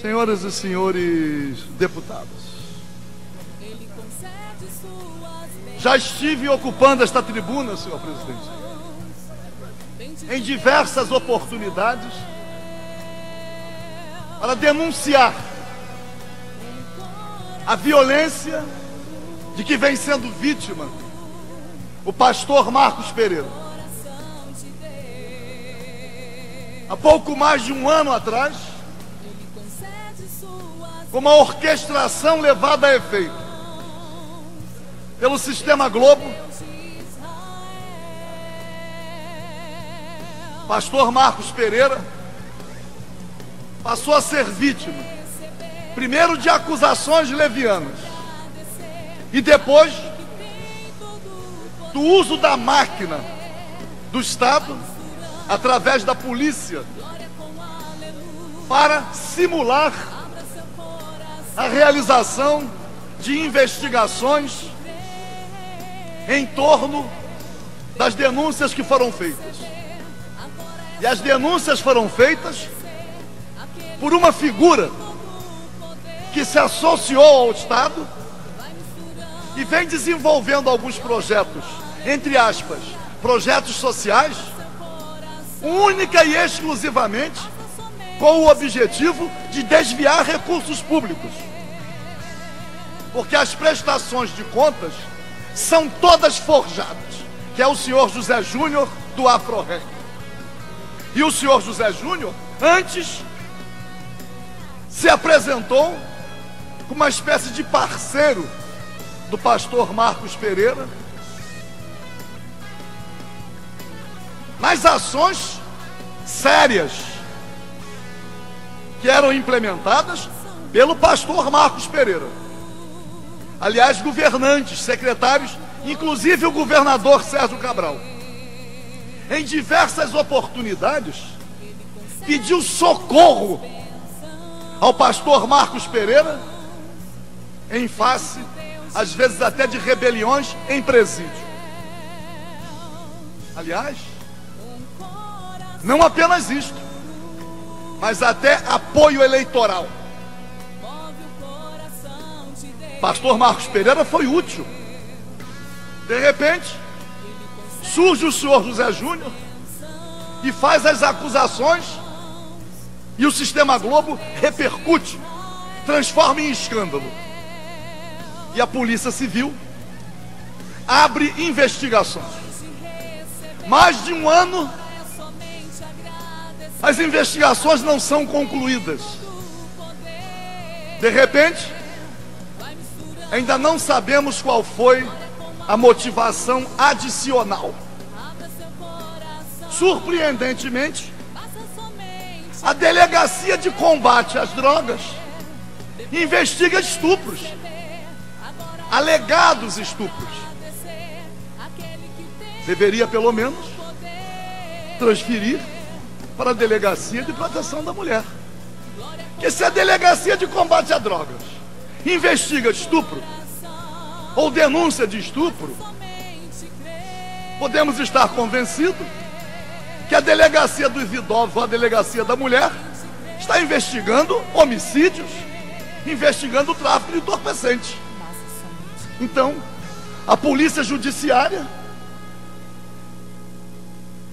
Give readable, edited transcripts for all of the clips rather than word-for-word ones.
Senhoras e senhores deputados, já estive ocupando esta tribuna, senhor presidente, em diversas oportunidades para denunciar a violência de que vem sendo vítima o pastor Marcos Pereira. Há pouco mais de um ano atrás, com uma orquestração levada a efeito pelo Sistema Globo, pastor Marcos Pereira passou a ser vítima, primeiro de acusações levianas e depois do uso da máquina do Estado, através da polícia, para simular a realização de investigações em torno das denúncias que foram feitas. E as denúncias foram feitas por uma figura que se associou ao Estado e vem desenvolvendo alguns projetos, entre aspas, projetos sociais, única e exclusivamente com o objetivo de desviar recursos públicos. Porque as prestações de contas são todas forjadas, que é o senhor José Júnior do AfroReg. E o senhor José Júnior, antes, se apresentou como uma espécie de parceiro do pastor Marcos Pereira nas ações sérias que eram implementadas pelo pastor Marcos Pereira. Aliás, governantes, secretários, inclusive o governador Sérgio Cabral, em diversas oportunidades, pediu socorro ao pastor Marcos Pereira em face, às vezes até de rebeliões em presídio. Aliás, não apenas isto, mas até apoio eleitoral. Pastor Marcos Pereira foi útil. De repente, surge o senhor José Júnior e faz as acusações, e o Sistema Globo repercute, transforma em escândalo. E a Polícia Civil abre investigações. Mais de um ano, as investigações não são concluídas. De repente, ainda não sabemos qual foi a motivação adicional. Surpreendentemente, a Delegacia de Combate às Drogas investiga estupros, alegados estupros. Deveria, pelo menos, transferir para a Delegacia de Proteção da Mulher. Porque se a Delegacia de Combate a Drogas investiga estupro ou denúncia de estupro, podemos estar convencidos que a Delegacia dos Idosos ou a Delegacia da Mulher está investigando homicídios, investigando o tráfico de entorpecentes. Então, a Polícia Judiciária,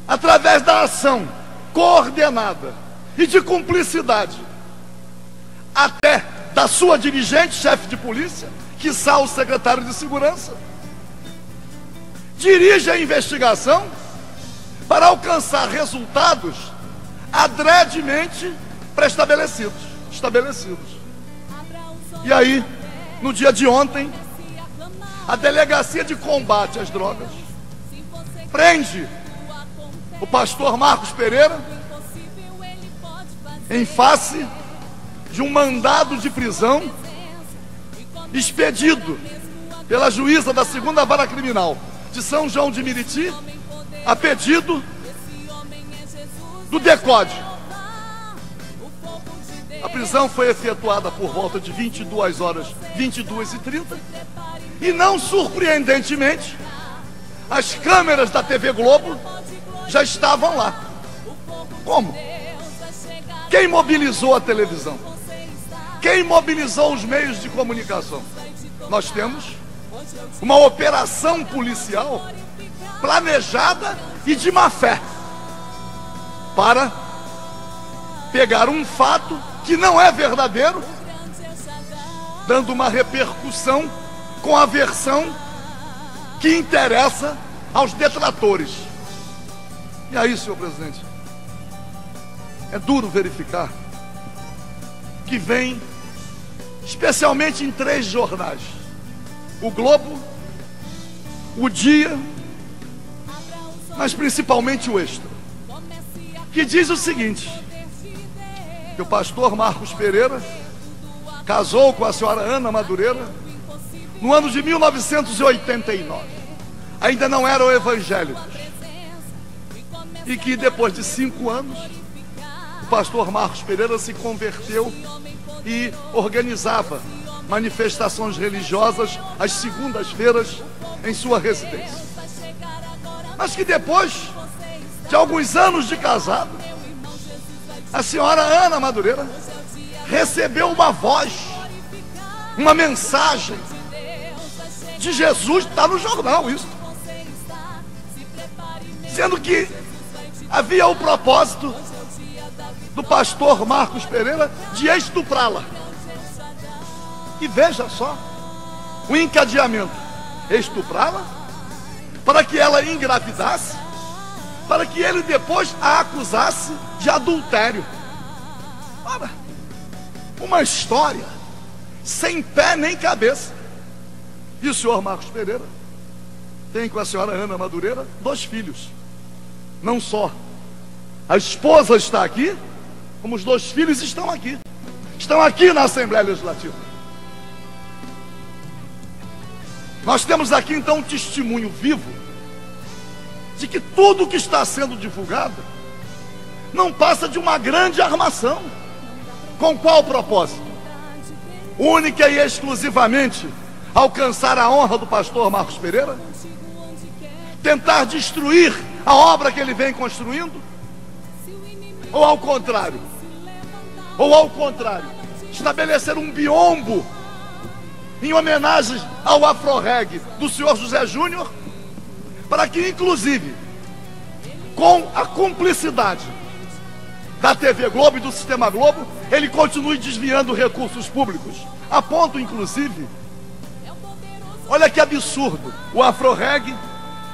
através da ação coordenada e de cumplicidade, até da sua dirigente, chefe de polícia, quiçá o secretário de segurança, dirige a investigação para alcançar resultados adredemente pré-estabelecidos. E aí, no dia de ontem, a Delegacia de Combate às Drogas prende o pastor Marcos Pereira em face de um mandado de prisão expedido pela juíza da 2ª Vara Criminal de São João de Meriti, a pedido do DECODE. A prisão foi efetuada por volta de 22h, 22h30, e não surpreendentemente, as câmeras da TV Globo já estavam lá. Como? Quem mobilizou a televisão? Quem mobilizou os meios de comunicação? Nós temos uma operação policial planejada e de má fé para pegar um fato que não é verdadeiro, dando uma repercussão com a versão que interessa aos detratores. E aí, senhor presidente, é duro verificar que vem, especialmente em 3 jornais, o Globo, o Dia, mas principalmente o Extra, que diz o seguinte: que o pastor Marcos Pereira casou com a senhora Ana Madureira no ano de 1989. Ainda não eram evangélicos. E que depois de 5 anos, o pastor Marcos Pereira se converteu e organizava manifestações religiosas às segundas-feiras em sua residência. Mas que depois de alguns anos de casado, a senhora Ana Madureira recebeu uma voz, uma mensagem de Jesus, está no jornal isso, sendo que havia o propósito do pastor Marcos Pereira de estuprá-la. E veja só o encadeamento: estuprá-la, para que ela engravidasse, para que ele depois a acusasse de adultério. Ora, uma história sem pé nem cabeça. E o senhor Marcos Pereira tem com a senhora Ana Madureira 2 filhos. Não só a esposa está aqui, como os 2 filhos estão aqui. Estão aqui na Assembleia Legislativa. Nós temos aqui então um testemunho vivo de que tudo que está sendo divulgado não passa de uma grande armação. Com qual propósito? Única e exclusivamente alcançar a honra do pastor Marcos Pereira? Tentar destruir a obra que ele vem construindo? Ou ao contrário? Estabelecer um biombo em homenagem ao Afroreg do senhor José Júnior, para que inclusive com a cumplicidade da TV Globo e do Sistema Globo, ele continue desviando recursos públicos, a ponto inclusive, olha que absurdo, o Afroreg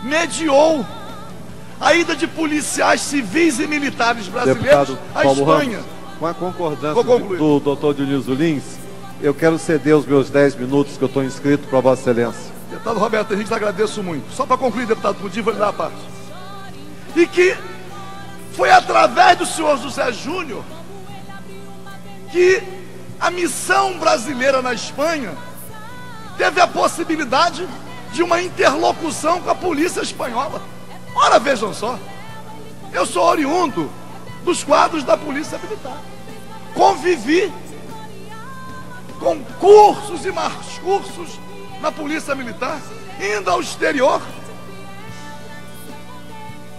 mediou a ida de policiais civis e militares brasileiros à Espanha. Ramos, com a concordância do doutor Dionísio Lins, eu quero ceder os meus 10 minutos que eu estou inscrito para Vossa Excelência. Deputado Roberto Henrique, agradeço muito. Só para concluir, deputado, podia vou lhe dar a parte. E que foi através do senhor José Júnior que a missão brasileira na Espanha teve a possibilidade de uma interlocução com a polícia espanhola. Ora, vejam só, eu sou oriundo dos quadros da Polícia Militar. Convivi com cursos e mais cursos na Polícia Militar, indo ao exterior,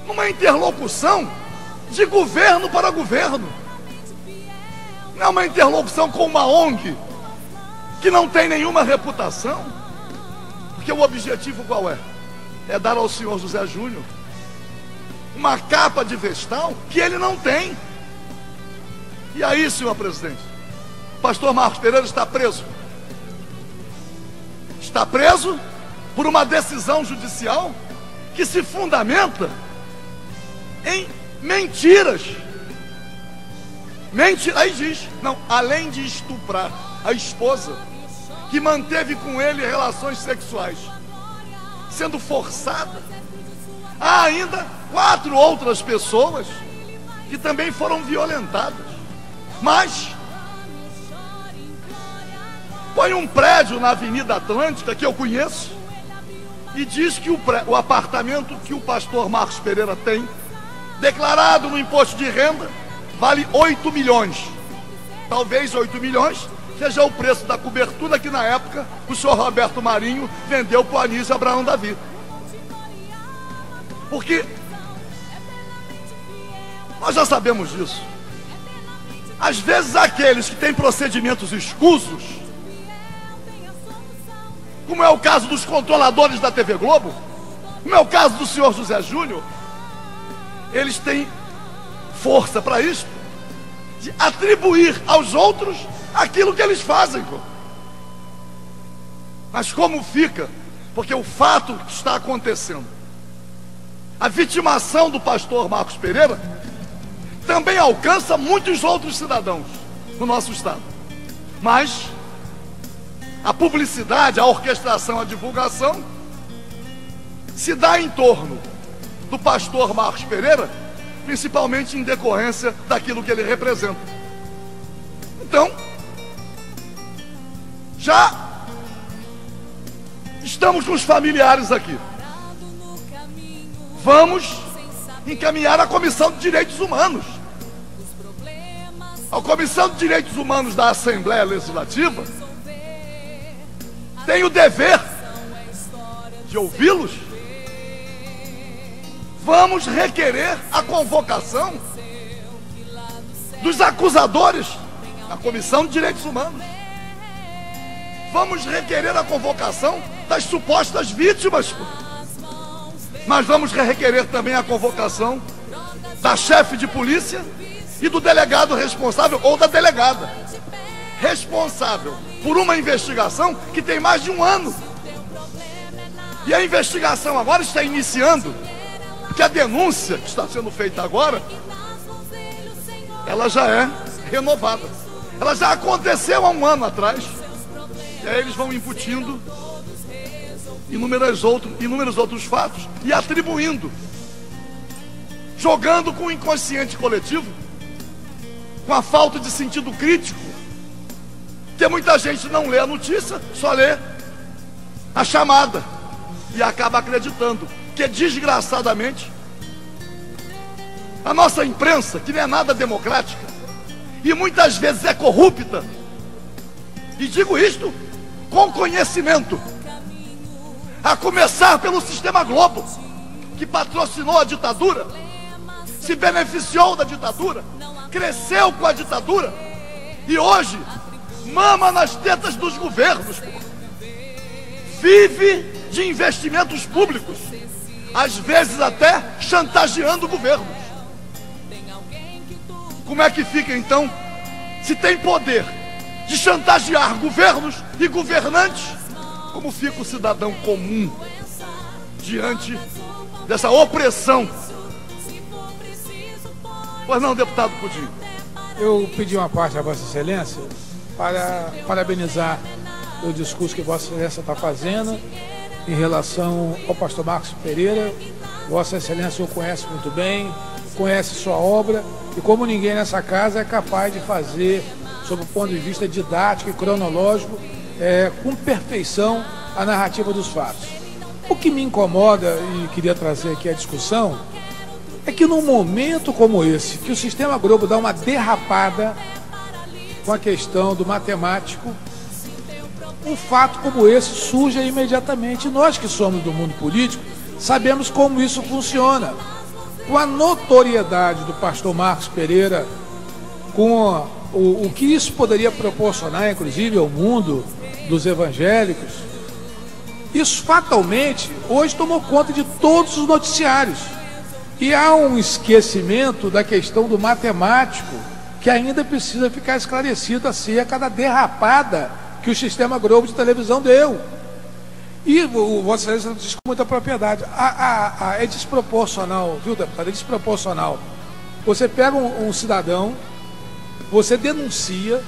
numa interlocução de governo para governo. Não é uma interlocução com uma ONG que não tem nenhuma reputação, porque o objetivo qual é? É dar ao senhor José Júnior uma capa de vestal que ele não tem. E aí, senhor presidente, o pastor Marcos Pereira está preso. Está preso por uma decisão judicial que se fundamenta em mentiras. Aí diz, não, além de estuprar a esposa, que manteve com ele relações sexuais, sendo forçada, há ainda 4 outras pessoas que também foram violentadas. Mas põe um prédio na Avenida Atlântica, que eu conheço, e diz que o apartamento que o pastor Marcos Pereira tem, declarado no imposto de renda, vale 8 milhões. Talvez 8 milhões seja o preço da cobertura que na época o senhor Roberto Marinho vendeu para o Anísio Abraão Davi. Porque nós já sabemos disso. Às vezes aqueles que têm procedimentos escusos, como é o caso dos controladores da TV Globo, como é o caso do senhor José Júnior, eles têm força para isso, de atribuir aos outros aquilo que eles fazem. Mas como fica? Porque o fato que está acontecendo, a vitimação do pastor Marcos Pereira, também alcança muitos outros cidadãos no nosso estado. Mas a publicidade, a orquestração, a divulgação se dá em torno do pastor Marcos Pereira, principalmente em decorrência daquilo que ele representa. Então, já estamos com os familiares aqui. Vamos encaminhar a Comissão de Direitos Humanos. A Comissão de Direitos Humanos da Assembleia Legislativa tem o dever de ouvi-los. Vamos requerer a convocação dos acusadores da Comissão de Direitos Humanos. Vamos requerer a convocação das supostas vítimas. Mas vamos requerer também a convocação da chefe de polícia e do delegado responsável, ou da delegada responsável por uma investigação que tem mais de um ano. E a investigação agora está iniciando, porque a denúncia que está sendo feita agora, ela já é renovada. Ela já aconteceu há um ano atrás. E aí eles vão imputindo inúmeros outros fatos e atribuindo, jogando com o inconsciente coletivo, com a falta de sentido crítico, porque muita gente não lê a notícia, só lê a chamada e acaba acreditando que, desgraçadamente, a nossa imprensa, que não é nada democrática e muitas vezes é corrupta, e digo isto com conhecimento, a começar pelo Sistema Globo, que patrocinou a ditadura, se beneficiou da ditadura, cresceu com a ditadura e hoje mama nas tetas dos governos, vive de investimentos públicos, às vezes até chantageando governos. Como é que fica então, se tem poder de chantagear governos e governantes? Como fica o cidadão comum diante dessa opressão? Pois não, deputado Pudim? Eu pedi uma parte a Vossa Excelência para parabenizar o discurso que Vossa Excelência está fazendo em relação ao pastor Marcos Pereira. Vossa Excelência o conhece muito bem, conhece sua obra e, como ninguém nessa casa, é capaz de fazer, sob o ponto de vista didático e cronológico, com perfeição, a narrativa dos fatos. O que me incomoda, e queria trazer aqui a discussão, é que num momento como esse, que o Sistema Globo dá uma derrapada com a questão do matemático, um fato como esse surge imediatamente. Nós que somos do mundo político sabemos como isso funciona. Com a notoriedade do pastor Marcos Pereira, com o que isso poderia proporcionar, inclusive, ao mundo dos evangélicos, isso fatalmente hoje tomou conta de todos os noticiários. E há um esquecimento da questão do matemático que ainda precisa ficar esclarecido acerca da derrapada que o Sistema Globo de televisão deu. E o Vossa Excelência diz com muita propriedade, é desproporcional, viu, deputado? É desproporcional. Você pega um cidadão, você denuncia,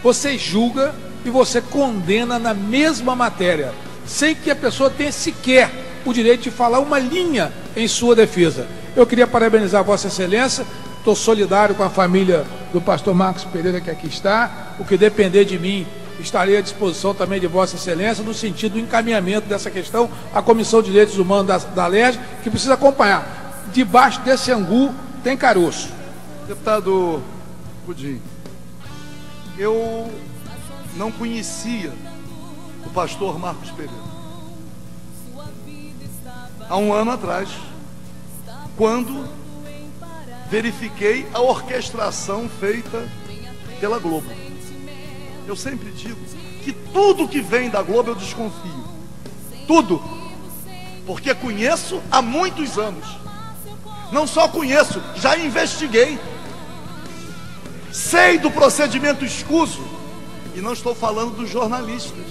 você julga e você condena na mesma matéria, sem que a pessoa tenha sequer o direito de falar uma linha em sua defesa. Eu queria parabenizar a Vossa Excelência, estou solidário com a família do pastor Marcos Pereira que aqui está. O que depender de mim, estarei à disposição também de Vossa Excelência no sentido do encaminhamento dessa questão à Comissão de Direitos Humanos da LERJ, que precisa acompanhar. Debaixo desse angu tem caroço. Deputado Pudim, eu não conhecia o pastor Marcos Pereira. Há um ano atrás, quando verifiquei a orquestração feita pela Globo. Eu sempre digo que tudo que vem da Globo eu desconfio. Tudo. Porque conheço há muitos anos. Não só conheço, já investiguei. Sei do procedimento escuso. E não estou falando dos jornalistas.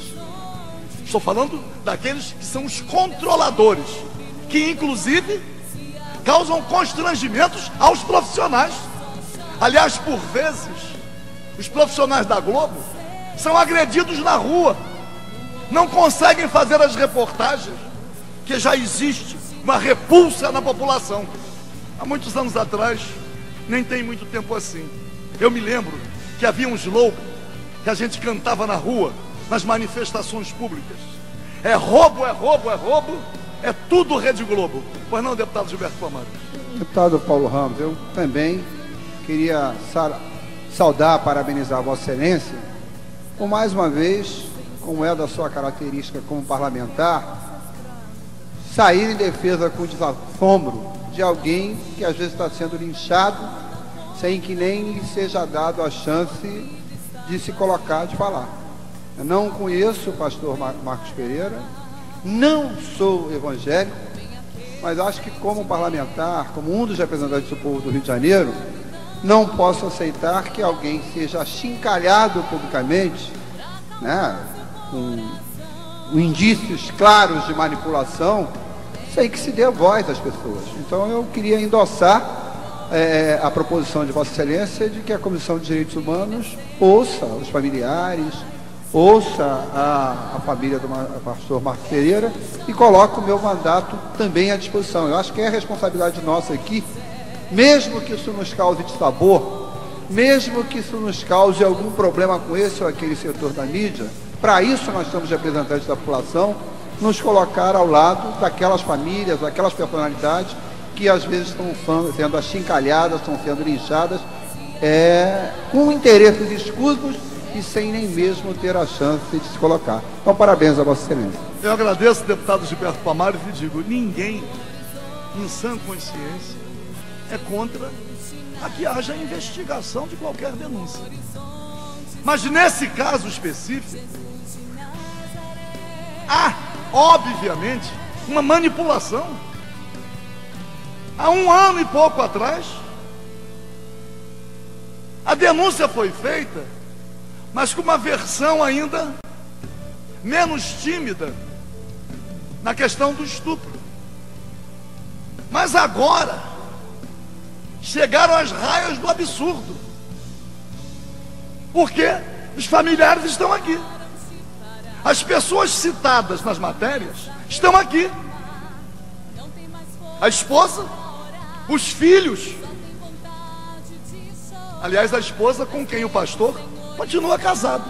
Estou falando daqueles que são os controladores, que inclusive causam constrangimentos aos profissionais. Aliás, por vezes, os profissionais da Globo são agredidos na rua. Não conseguem fazer as reportagens, que já existe uma repulsa na população. Há muitos anos atrás, nem tem muito tempo assim, eu me lembro que havia um slogan que a gente cantava na rua, nas manifestações públicas: é roubo, é roubo, é roubo, é tudo Rede Globo. Pois não, deputado Gilberto Palmares? Deputado Paulo Ramos, eu também queria saudar, parabenizar Vossa Excelência por mais uma vez, como é da sua característica como parlamentar, sair em defesa com desassombro de alguém que às vezes está sendo linchado sem que nem lhe seja dado a chance de se colocar, de falar. Eu não conheço o pastor Marcos Pereira, não sou evangélico, mas acho que como parlamentar, como um dos representantes do povo do Rio de Janeiro, não posso aceitar que alguém seja achincalhado publicamente, né, com indícios claros de manipulação, sem que se dê voz às pessoas. Então eu queria endossar a proposição de Vossa Excelência de que a Comissão de Direitos Humanos ouça os familiares, ouça a família do pastor Marcos Pereira e coloque o meu mandato também à disposição. Eu acho que é responsabilidade nossa aqui, mesmo que isso nos cause dissabor, mesmo que isso nos cause algum problema com esse ou aquele setor da mídia, para isso nós somos representantes da população, nos colocar ao lado daquelas famílias, daquelas personalidades que às vezes estão sendo achincalhadas, estão sendo linchadas, com interesses escusos e sem nem mesmo ter a chance de se colocar. Então, parabéns a Vossa Excelência. Eu agradeço, deputado Gilberto Palmares, e digo, ninguém, em sã consciência, é contra a que haja investigação de qualquer denúncia. Mas nesse caso específico, há, obviamente, uma manipulação. Há 1 ano e pouco atrás, a denúncia foi feita, mas com uma versão ainda menos tímida na questão do estupro. Mas agora chegaram às raias do absurdo, porque os familiares estão aqui, as pessoas citadas nas matérias estão aqui, a esposa, os filhos. Aliás, a esposa com quem o pastor continua casado.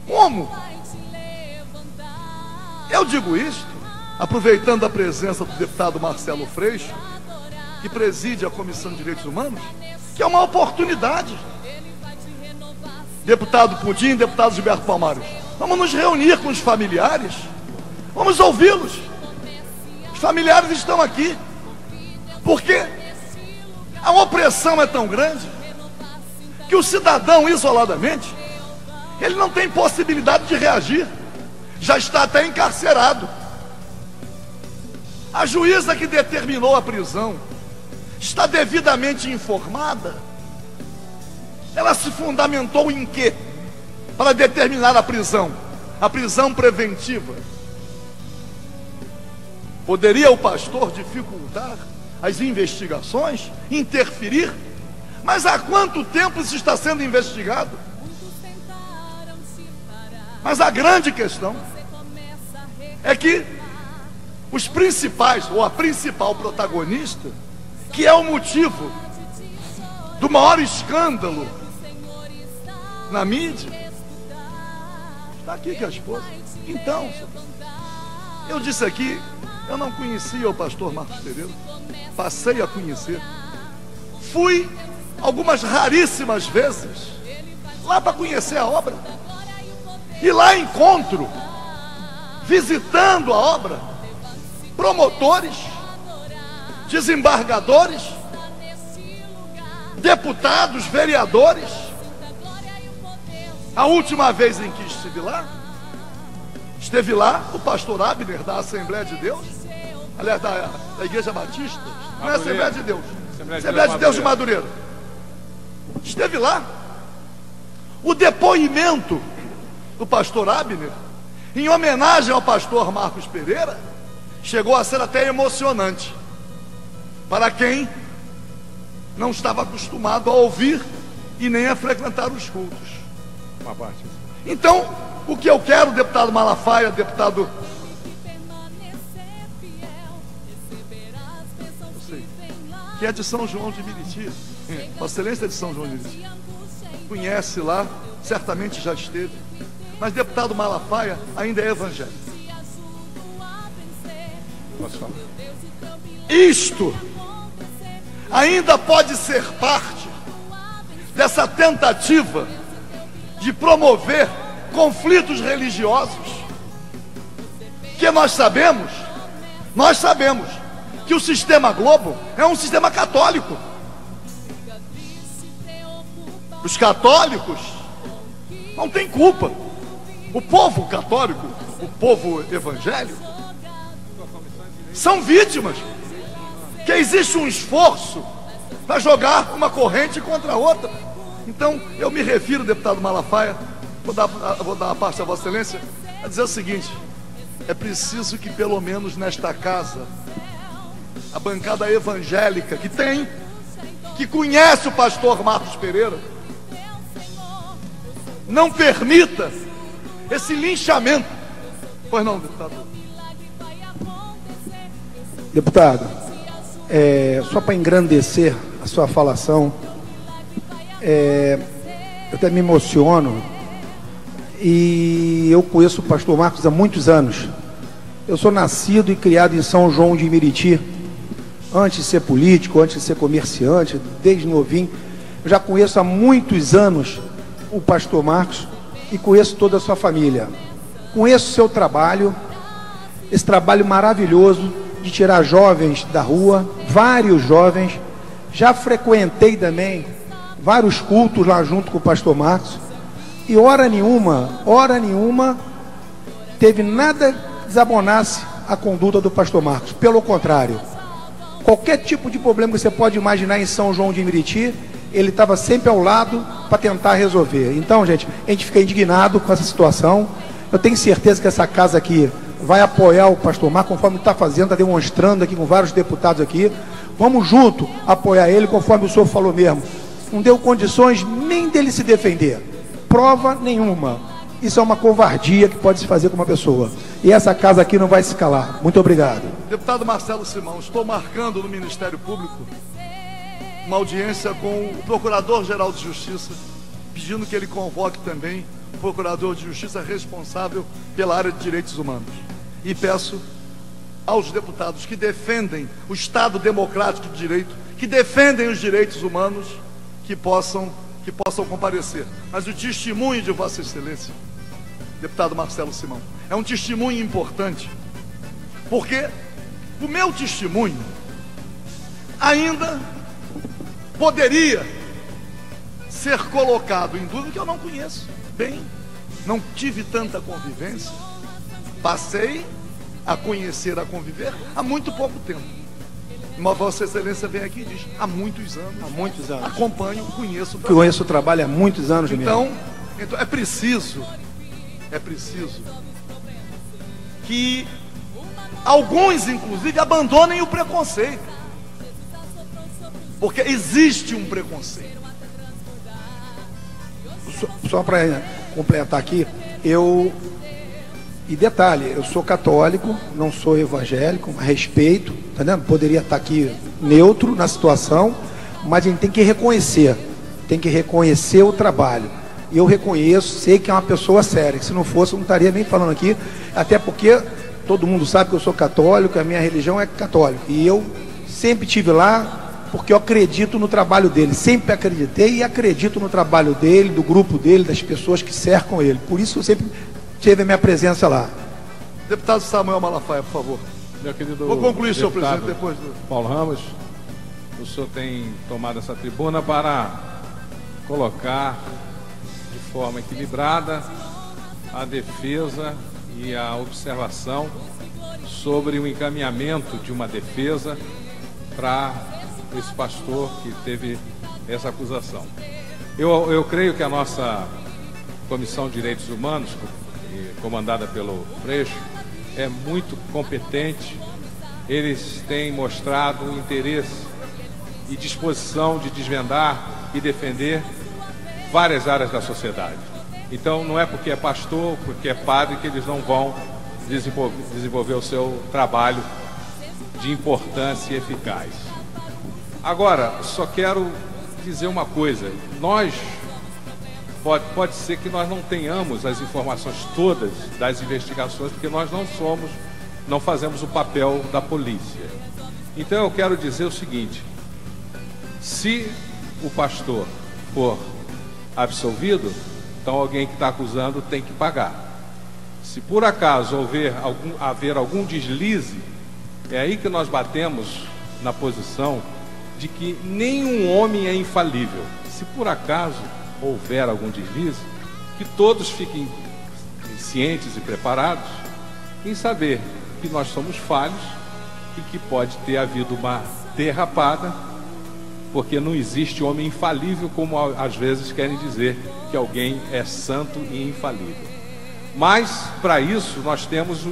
Como? Eu digo isto aproveitando a presença do deputado Marcelo Freixo, que preside a Comissão de Direitos Humanos, que é uma oportunidade. Deputado Pudim, deputado Gilberto Palmares, vamos nos reunir com os familiares, vamos ouvi-los. Os familiares estão aqui, porque a opressão é tão grande que o cidadão, isoladamente, ele não tem possibilidade de reagir, já está até encarcerado. A juíza que determinou a prisão está devidamente informada? Ela se fundamentou em quê para determinar a prisão preventiva? Poderia o pastor dificultar as investigações, interferir? Mas há quanto tempo isso está sendo investigado? Mas a grande questão é que os principais, ou a principal protagonista, que é o motivo do maior escândalo na mídia, está aqui com a esposa. Então, eu disse aqui, eu não conhecia o pastor Marcos Pereira, passei a conhecer. Fui algumas raríssimas vezes lá para conhecer a obra. E lá encontro, visitando a obra, promotores, desembargadores, deputados, vereadores. A última vez em que esteve lá o pastor Abner, da Assembleia de Deus, aliás, da Igreja Batista, não é Assembleia de Deus, Assembleia de Deus de Madureira. Esteve lá. O depoimento do pastor Abner, em homenagem ao pastor Marcos Pereira, chegou a ser até emocionante para quem não estava acostumado a ouvir e nem a frequentar os cultos. Então, o que eu quero, deputado Malafaia, deputado... que é de São João de Meriti, Vossa Excelência é de São João de Meriti, conhece lá, certamente já esteve, mas deputado Malafaia ainda é evangélico. Posso falar? Isto ainda pode ser parte dessa tentativa de promover conflitos religiosos, que nós sabemos que o sistema Globo é um sistema católico. Os católicos não têm culpa. O povo católico, o povo evangélico, são vítimas. Que existe um esforço para jogar uma corrente contra a outra. Então, eu me refiro, deputado Malafaia, vou dar a parte a Vossa Excelência, a dizer o seguinte: é preciso que pelo menos nesta casa, a bancada evangélica que conhece o pastor Marcos Pereira, não permita esse linchamento. Pois não, deputado? Deputado, só para engrandecer a sua falação, eu até me emociono, e eu conheço o pastor Marcos há muitos anos. Eu sou nascido e criado em São João de Meriti, antes de ser político, antes de ser comerciante, desde novinho. Eu já conheço há muitos anos o pastor Marcos e conheço toda a sua família. Conheço o seu trabalho, esse trabalho maravilhoso de tirar jovens da rua, vários jovens. Já frequentei também vários cultos lá junto com o pastor Marcos, e hora nenhuma teve nada que desabonasse a conduta do pastor Marcos. Pelo contrário, qualquer tipo de problema que você pode imaginar em São João de Meriti, ele estava sempre ao lado para tentar resolver. Então, gente, a gente fica indignado com essa situação. Eu tenho certeza que essa casa aqui vai apoiar o pastor Marcos, conforme está fazendo, está demonstrando aqui com vários deputados aqui. Vamos junto apoiar ele, conforme o senhor falou mesmo. Não deu condições nem dele se defender. Prova nenhuma. Isso é uma covardia que pode se fazer com uma pessoa. E essa casa aqui não vai se calar. Muito obrigado. Deputado Marcelo Simão, estou marcando no Ministério Público uma audiência com o Procurador-Geral de Justiça, pedindo que ele convoque também o Procurador de Justiça responsável pela área de direitos humanos. E peço aos deputados que defendem o Estado democrático de direito, que defendem os direitos humanos, que possam comparecer. Mas o testemunho de Vossa Excelência, deputado Marcelo Simão, é um testemunho importante, porque o meu testemunho ainda poderia ser colocado em dúvida, que eu não conheço bem, não tive tanta convivência, passei a conhecer, a conviver há muito pouco tempo. Mas Vossa Excelência vem aqui e diz: há muitos anos. Há muitos anos. Acompanho, conheço o trabalho. Conheço o trabalho há muitos anos então é preciso que alguns, inclusive, abandonem o preconceito. Porque existe um preconceito. Só para completar aqui, e detalhe, eu sou católico, não sou evangélico, respeito, tá vendo? Poderia estar aqui neutro na situação, mas a gente tem que reconhecer o trabalho. E eu reconheço, sei que é uma pessoa séria, que se não fosse eu não estaria nem falando aqui, até porque todo mundo sabe que eu sou católico, a minha religião é católica, e eu sempre estive lá porque eu acredito no trabalho dele, sempre acreditei e acredito no trabalho dele, do grupo dele, das pessoas que cercam ele. Por isso eu sempre tive a minha presença lá. Deputado Samuel Malafaia, por favor. Meu querido, vou concluir, senhor presidente, depois do... Paulo Ramos, o senhor tem tomado essa tribuna para colocar de forma equilibrada a defesa e a observação sobre o encaminhamento de uma defesa para esse pastor que teve essa acusação. Eu creio que a nossa Comissão de Direitos Humanos, comandada pelo Freixo, é muito competente. Eles têm mostrado interesse e disposição de desvendar e defender várias áreas da sociedade. Então não é porque é pastor, porque é padre, que eles não vão desenvolver o seu trabalho de importância e eficaz. Agora, só quero dizer uma coisa: nós pode ser que nós não tenhamos as informações todas das investigações, porque nós não fazemos o papel da polícia. Então eu quero dizer o seguinte: se o pastor for absolvido, então alguém que está acusando tem que pagar. Se por acaso haver algum deslize, é aí que nós batemos na posição de que nenhum homem é infalível. Se por acaso houver algum deslize, que todos fiquem cientes e preparados em saber que nós somos falhos e que pode ter havido uma derrapada, porque não existe homem infalível, como às vezes querem dizer que alguém é santo e infalível. Mas para isso nós temos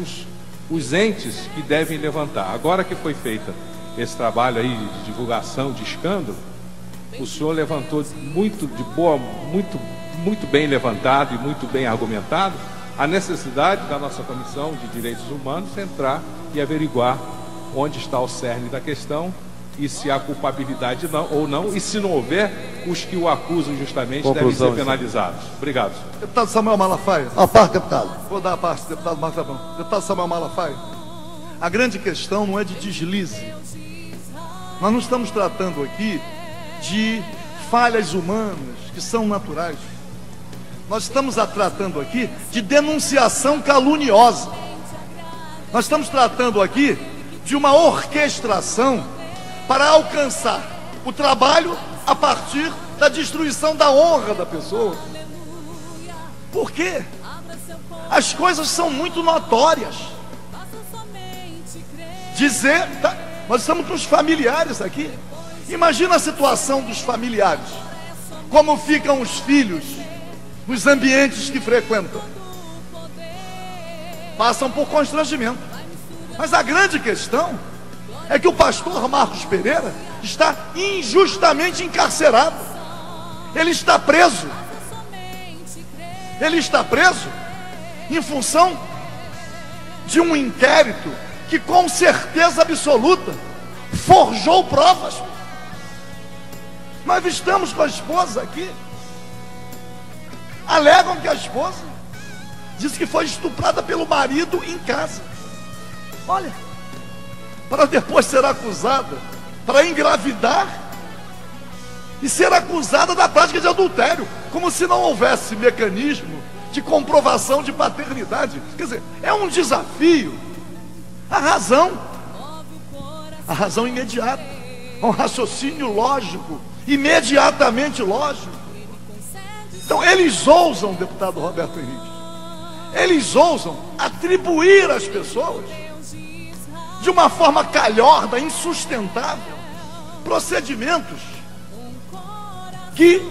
os entes que devem levantar. Agora que foi feita esse trabalho aí de divulgação de escândalo, o senhor levantou muito bem levantado e muito bem argumentado a necessidade da nossa Comissão de Direitos Humanos entrar e averiguar onde está o cerne da questão e se há culpabilidade ou não, e se não houver, os que o acusam justamente devem ser penalizados. Obrigado. Deputado Samuel Malafaia. A parte, deputado. Vou dar a parte, deputado Marcos Abrão. Deputado Samuel Malafaia, a grande questão não é de deslize. Nós não estamos tratando aqui de falhas humanas que são naturais. Nós estamos tratando aqui de denunciação caluniosa. Nós estamos tratando aqui de uma orquestração para alcançar o trabalho a partir da destruição da honra da pessoa. Por quê? As coisas são muito notórias. Nós estamos com os familiares aqui. Imagina a situação dos familiares. Como ficam os filhos nos ambientes que frequentam. Passam por constrangimento. Mas a grande questão é que o pastor Marcos Pereira está injustamente encarcerado. Ele está preso. Ele está preso em função de um inquérito que, com certeza absoluta, forjou provas. Nós estamos com a esposa aqui. Alegam que a esposa disse que foi estuprada pelo marido em casa. Olha, para depois ser acusada, para engravidar e ser acusada da prática de adultério, como se não houvesse mecanismo de comprovação de paternidade. Quer dizer, é um desafio. A razão imediata, um raciocínio lógico, imediatamente lógico. Então eles ousam, deputado Roberto Henrique, eles ousam atribuir às pessoas, de uma forma calhorda, insustentável, procedimentos que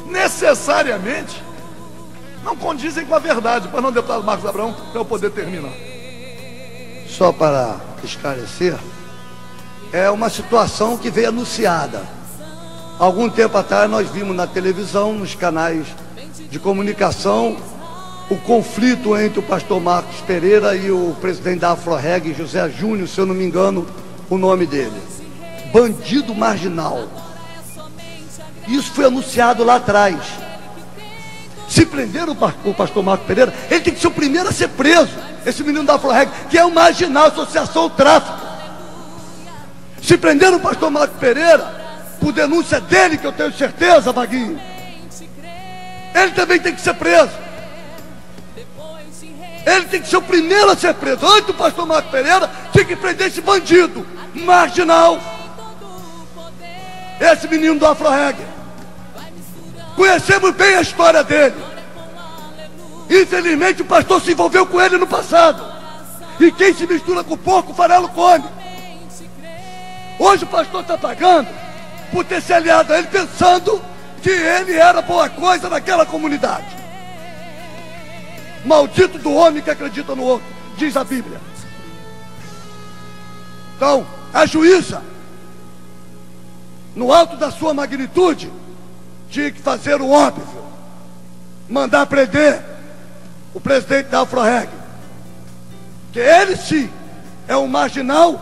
necessariamente não condizem com a verdade. Pois não, deputado Marcos Abrão, para eu poder terminar. Só para esclarecer, é uma situação que veio anunciada. Algum tempo atrás nós vimos na televisão, nos canais de comunicação, o conflito entre o pastor Marcos Pereira e o presidente da Afroreg, José Júnior, se eu não me engano o nome dele. Bandido marginal. Isso foi anunciado lá atrás. Se prender o pastor Marcos Pereira, ele tem que ser o primeiro a ser preso. Esse menino da Afroreg, que é um marginal, associação ao tráfico. Se prender o pastor Marcos Pereira, por denúncia dele, que eu tenho certeza, Vaguinho, ele também tem que ser preso. Ele tem que ser o primeiro a ser preso. Antes do pastor Marcos Pereira, tem que prender esse bandido marginal, esse menino do Afro-Reggae. Conhecemos bem a história dele. Infelizmente o pastor se envolveu com ele no passado. E quem se mistura com o porco, o farelo come. Hoje o pastor está pagando por ter se aliado a ele, pensando que ele era boa coisa naquela comunidade. Maldito do homem que acredita no outro, diz a Bíblia. Então, a juíza, no alto da sua magnitude, tinha que fazer o óbvio, mandar prender o presidente da Afro-Reggae, que ele sim é um marginal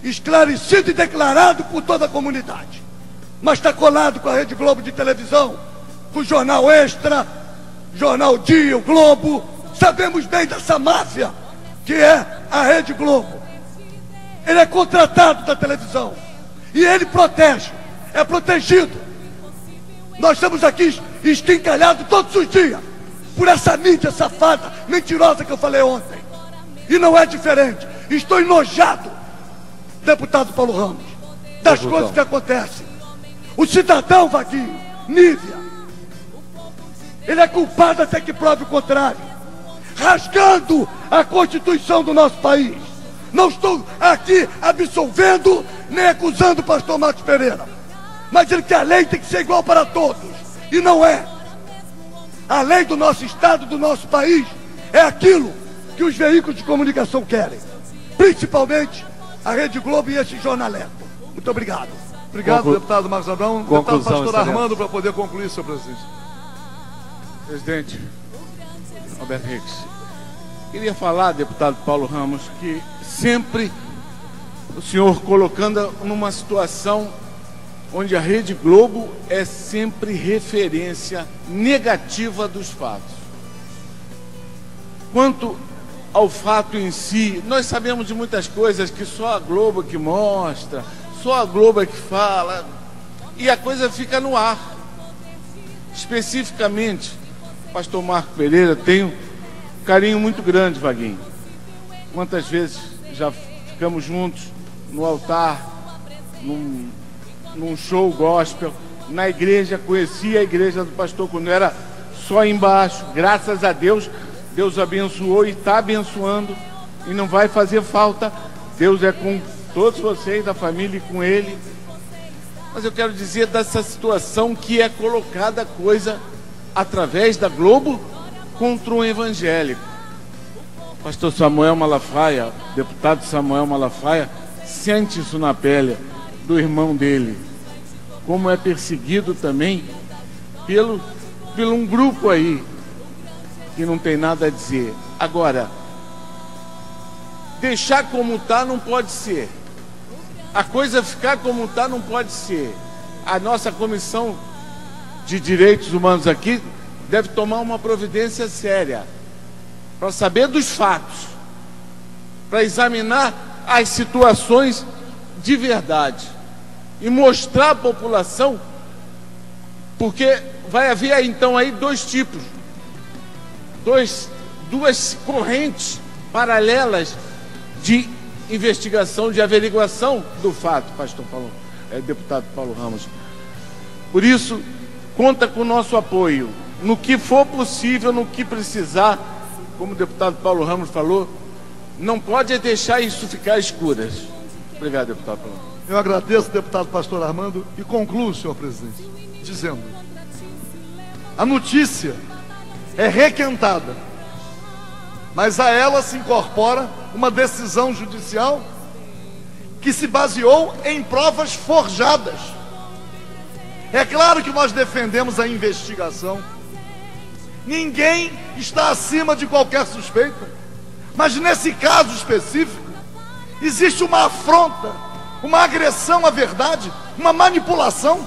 esclarecido e declarado por toda a comunidade, mas está colado com a Rede Globo de televisão, com o Jornal Extra, Jornal Dia, o Globo. Sabemos bem dessa máfia que é a Rede Globo. Ele é contratado da televisão e ele protege, é protegido. Nós estamos aqui esquincalhados todos os dias por essa mídia safada, mentirosa que eu falei ontem. E não é diferente. Estou enojado, deputado Paulo Ramos, das coisas que acontecem. O cidadão Vaguinho, Nívia, ele é culpado até que prove o contrário, rasgando a Constituição do nosso país. Não estou aqui absolvendo nem acusando o pastor Marcos Pereira, mas ele que a lei tem que ser igual para todos, e não é. A lei do nosso estado, do nosso país, é aquilo que os veículos de comunicação querem, principalmente a Rede Globo e esse jornaleco. Muito obrigado. Obrigado, deputado Marcos Abrão. Deputado pastor Armando, para poder concluir, senhor presidente. Presidente Roberto Henrique, queria falar, deputado Paulo Ramos, que sempre o senhor colocando numa situação onde a Rede Globo é sempre referência negativa dos fatos. Quanto ao fato em si, nós sabemos de muitas coisas que só a Globo que mostra, só a Globo é que fala, e a coisa fica no ar. Especificamente, o pastor Marco Pereira tem um carinho muito grande, Vaguinho. Quantas vezes já ficamos juntos no altar, num show gospel, na igreja, conheci a igreja do pastor quando era só embaixo. Graças a Deus, Deus abençoou e está abençoando, e não vai fazer falta. Deus é com todos vocês, da família, e com ele. Mas eu quero dizer dessa situação que é colocada coisa através da Globo contra um evangélico. Pastor Samuel Malafaia, deputado Samuel Malafaia, sente isso na pele do irmão dele, como é perseguido também pelo um grupo aí que não tem nada a dizer. Agora, deixar como está não pode ser. A coisa ficar como está não pode ser. A nossa comissão de direitos humanos aqui deve tomar uma providência séria para saber dos fatos, para examinar as situações de verdade e mostrar à população, porque vai haver aí, então aí dois tipos, duas correntes paralelas de investigação, de averiguação do fato, deputado Paulo Ramos. Por isso, conta com o nosso apoio no que for possível, no que precisar. Como o deputado Paulo Ramos falou, não pode deixar isso ficar às escuras. Obrigado, deputado Paulo. Eu agradeço, deputado pastor Armando, e concluo, senhor presidente, dizendo: a notícia é requentada, mas a ela se incorpora uma decisão judicial que se baseou em provas forjadas. É claro que nós defendemos a investigação. Ninguém está acima de qualquer suspeita. Mas nesse caso específico, existe uma afronta, uma agressão à verdade, uma manipulação.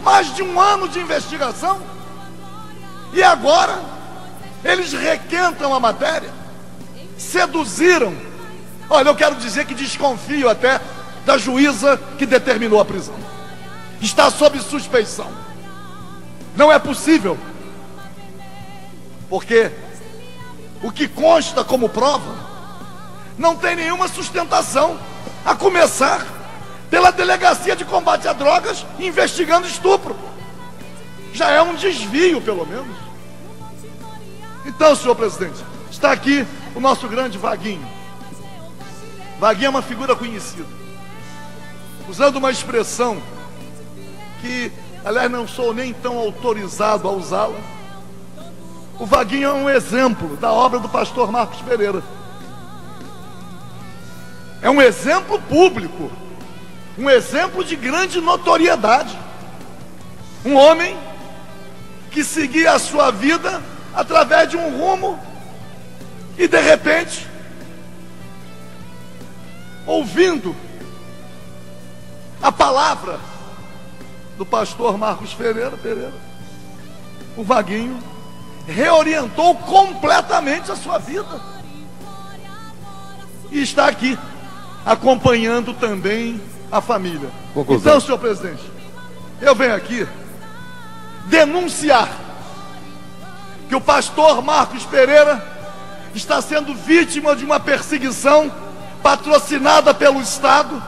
Mais de 1 ano de investigação. E agora, eles requentam a matéria. Seduziram. Olha, eu quero dizer que desconfio até da juíza que determinou a prisão. Está sob suspeição. Não é possível. Porque o que consta como prova não tem nenhuma sustentação, a começar pela Delegacia de Combate a Drogas investigando estupro. Já é um desvio, pelo menos. Então, senhor presidente, está aqui o nosso grande Vaguinho. Vaguinho é uma figura conhecida. Usando uma expressão que, aliás, não sou nem tão autorizado a usá-la, o Vaguinho é um exemplo da obra do pastor Marcos Pereira. É um exemplo público, um exemplo de grande notoriedade. Um homem que seguia a sua vida através de um rumo e, de repente, ouvindo a palavra do pastor Marcos Pereira, o Vaguinho reorientou completamente a sua vida e está aqui acompanhando também a família. Conclusão. Então, senhor presidente, eu venho aqui denunciar que o pastor Marcos Pereira está sendo vítima de uma perseguição patrocinada pelo Estado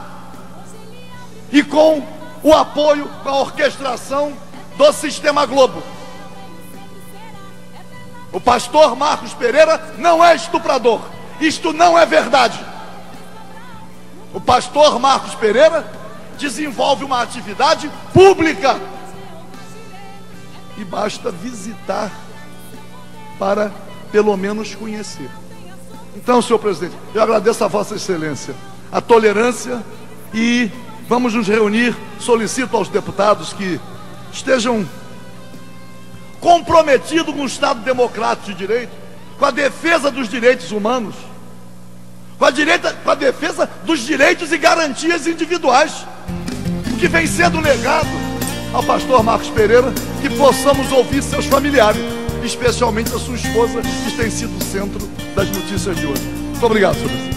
e com o apoio, com a orquestração do Sistema Globo. O pastor Marcos Pereira não é estuprador. Isto não é verdade. O pastor Marcos Pereira desenvolve uma atividade pública e basta visitar para pelo menos conhecer. Então, senhor presidente, eu agradeço a vossa excelência a tolerância e vamos nos reunir. Solicito aos deputados que estejam comprometidos com o Estado democrático de direito, com a defesa dos direitos humanos, com a defesa dos direitos e garantias individuais, o que vem sendo negado ao pastor Marcos Pereira, que possamos ouvir seus familiares, especialmente a sua esposa, que tem sido o centro das notícias de hoje. Muito obrigado, senhor presidente.